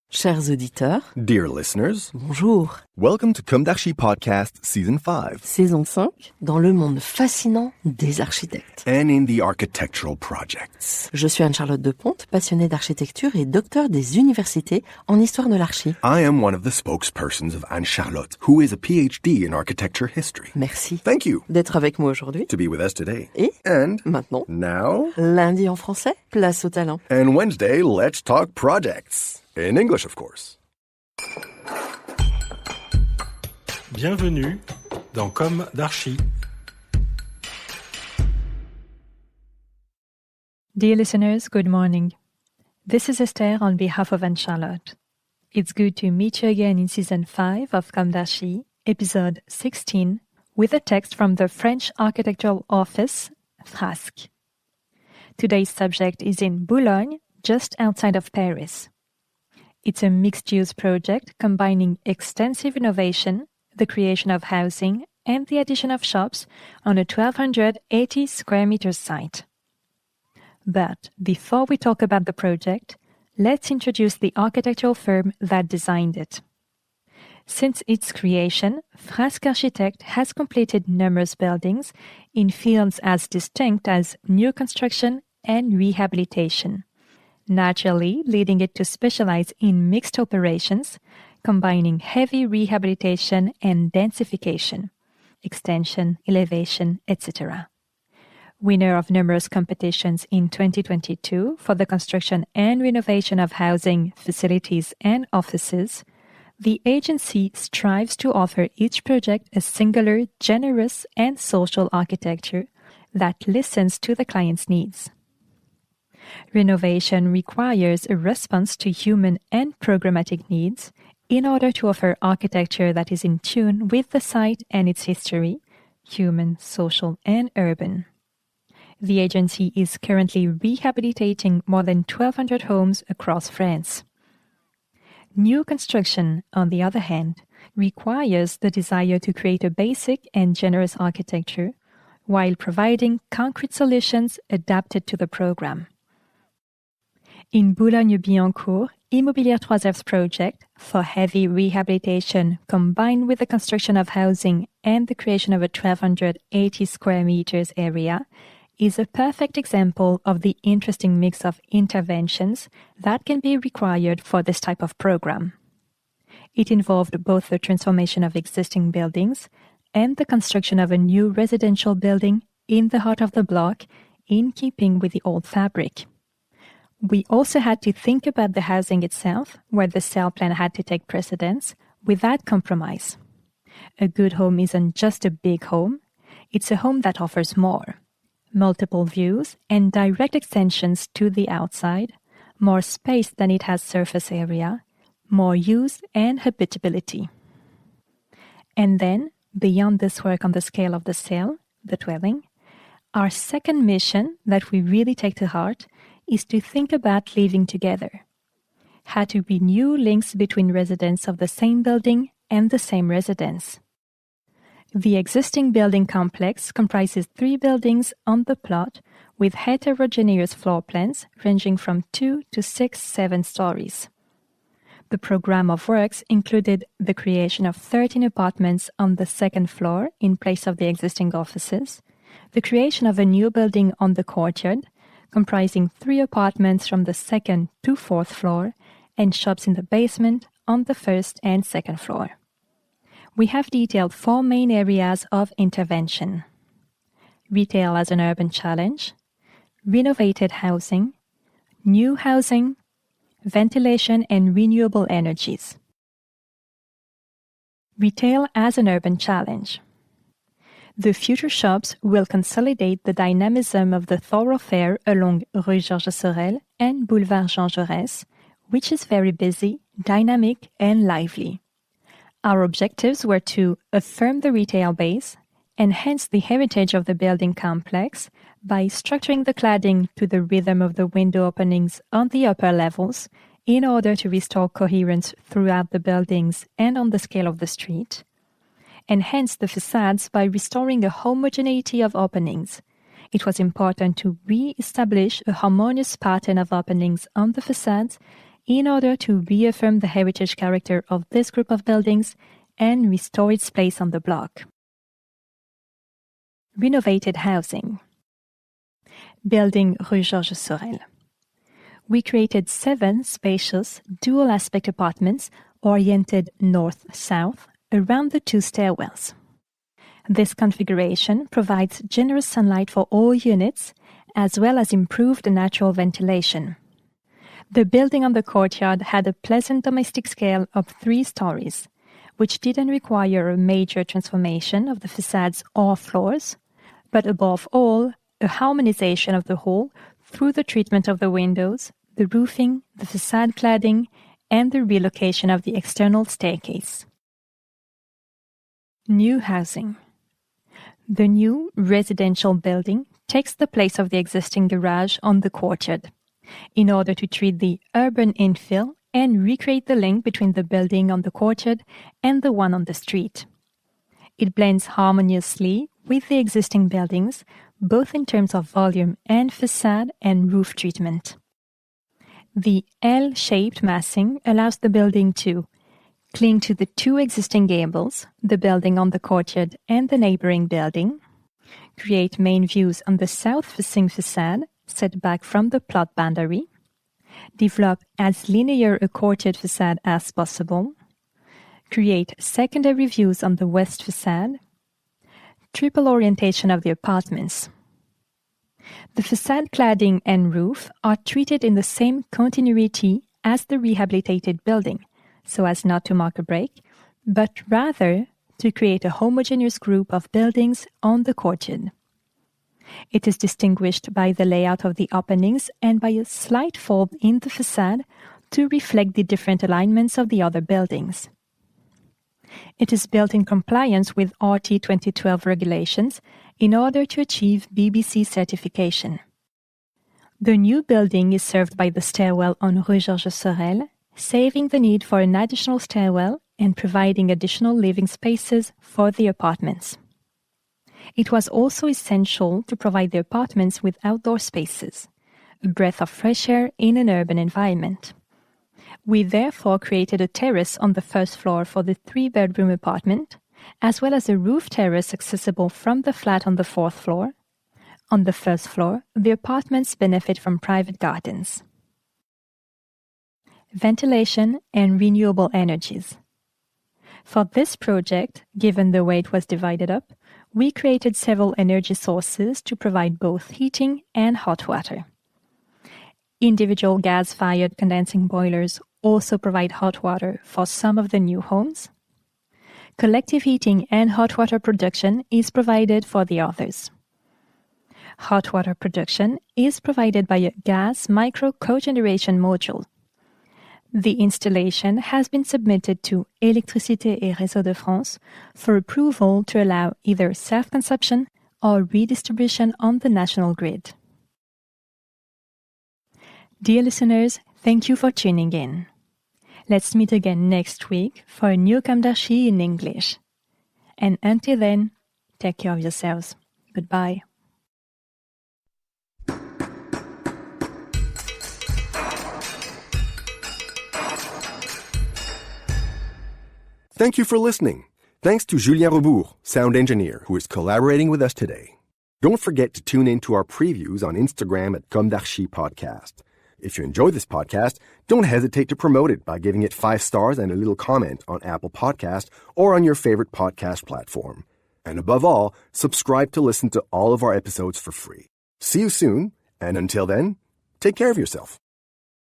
Chers auditeurs, Dear listeners, bonjour. welcome to Comme d'Archi Podcast Season 5. Saison 5, dans le monde fascinant des architectes. And in the architectural projects. Je suis Anne-Charlotte Deponte, passionnée d'architecture et docteur des universités en histoire de l'archi. I am one of the spokespersons of Anne-Charlotte, who is a PhD in architecture history. Merci. Thank you D'être avec moi aujourd'hui. to be with us today. Et And maintenant, now, lundi en français, place au talent. and Wednesday, let's talk projects. In English, of course. Bienvenue dans Comme d'Archi. Dear listeners, good morning. This is Esther on behalf of Anne-Charlotte. It's good to meet you again in Season 5 of Comme d'Archi, Episode 16, with a text from the French Architectural Office, FRASK. Today's subject is in Boulogne, just outside of Paris. It's a mixed-use project combining extensive innovation, the creation of housing, and the addition of shops on a 1,280 square meters site. But before we talk about the project, let's introduce the architectural firm that designed it. Since its creation, FRASK Architectes has completed numerous buildings in fields as distinct as new construction and rehabilitation, naturally leading it to specialize in mixed operations, combining heavy rehabilitation and densification, extension, elevation, etc. Winner of numerous competitions in 2022 for the construction and renovation of housing, facilities, and offices, the agency strives to offer each project a singular, generous, and social architecture that listens to the client's needs. Renovation requires a response to human and programmatic needs in order to offer architecture that is in tune with the site and its history, human, social, and urban. The agency is currently rehabilitating more than 1,200 homes across France. New construction, on the other hand, requires the desire to create a basic and generous architecture while providing concrete solutions adapted to the program. In Boulogne Billancourt, Immobilière 3F's project for heavy rehabilitation combined with the construction of housing and the creation of a 1,280 square meters area is a perfect example of the interesting mix of interventions that can be required for this type of program. It involved both the transformation of existing buildings and the construction of a new residential building in the heart of the block in keeping with the old fabric. We also had to think about the housing itself, where the cell plan had to take precedence, without compromise. A good home isn't just a big home, it's a home that offers more. Multiple views and direct extensions to the outside, more space than it has surface area, more use and habitability. And then, beyond this work on the scale of the cell, the dwelling, our second mission that we really take to heart is to think about living together. How to renew links between residents of the same building and the same residence. The existing building complex comprises 3 buildings on the plot with heterogeneous floor plans ranging from 2 to 7 stories. The program of works included the creation of 13 apartments on the second floor in place of the existing offices, the creation of a new building on the courtyard, comprising 3 apartments from the 2nd to 4th floor and shops in the basement on the 1st and 2nd floor. We have detailed 4 main areas of intervention: retail as an urban challenge, renovated housing, new housing, ventilation and renewable energies. Retail as an urban challenge. The future shops will consolidate the dynamism of the thoroughfare along Rue Georges Sorel and Boulevard Jean Jaurès, which is very busy, dynamic, and lively. Our objectives were to affirm the retail base, enhance the heritage of the building complex by structuring the cladding to the rhythm of the window openings on the upper levels in order to restore coherence throughout the buildings and on the scale of the street, enhance the facades by restoring a homogeneity of openings. It was important to re-establish a harmonious pattern of openings on the facades in order to reaffirm the heritage character of this group of buildings and restore its place on the block. Renovated housing. Building Rue Georges Sorel. We created 7 spacious, dual-aspect apartments oriented north-south around the 2 stairwells. This configuration provides generous sunlight for all units, as well as improved natural ventilation. The building on the courtyard had a pleasant domestic scale of 3 stories, which didn't require a major transformation of the facades or floors, but above all, a harmonization of the whole through the treatment of the windows, the roofing, the facade cladding, and the relocation of the external staircase. New housing. The new residential building takes the place of the existing garage on the courtyard, in order to treat the urban infill and recreate the link between the building on the courtyard and the one on the street. It blends harmoniously with the existing buildings, both in terms of volume and facade and roof treatment. The L-shaped massing allows the building to cling to the 2 existing gables, the building on the courtyard and the neighboring building, create main views on the south-facing facade, set back from the plot boundary, develop as linear a courtyard facade as possible, create secondary views on the west facade, triple orientation of the apartments. The facade cladding and roof are treated in the same continuity as the rehabilitated building, so as not to mark a break, but rather to create a homogeneous group of buildings on the courtyard. It is distinguished by the layout of the openings and by a slight fold in the facade to reflect the different alignments of the other buildings. It is built in compliance with RT 2012 regulations in order to achieve BBC certification. The new building is served by the stairwell on Rue Georges Sorel, saving the need for an additional stairwell and providing additional living spaces for the apartments. It was also essential to provide the apartments with outdoor spaces, a breath of fresh air in an urban environment. We therefore created a terrace on the first floor for the 3-bedroom apartment, as well as a roof terrace accessible from the flat on the 4th floor. On the first floor, the apartments benefit from private gardens. Ventilation and renewable energies. For this project, given the way it was divided up, we created several energy sources to provide both heating and hot water. Individual gas-fired condensing boilers also provide hot water for some of the new homes. Collective heating and hot water production is provided for the others. Hot water production is provided by a gas micro-cogeneration module. The installation has been submitted to Électricité et Réseaux de France for approval to allow either self-consumption or redistribution on the national grid. Dear listeners, thank you for tuning in. Let's meet again next week for a new Comme d'Archi in English. And until then, take care of yourselves. Goodbye. Thank you for listening. Thanks to Julien Rebourg, sound engineer, who is collaborating with us today. Don't forget to tune in to our previews on Instagram at Comme d'Archi Podcast. If you enjoy this podcast, don't hesitate to promote it by giving it 5 stars and a little comment on Apple Podcast or on your favorite podcast platform. And above all, subscribe to listen to all of our episodes for free. See you soon, and until then, take care of yourself.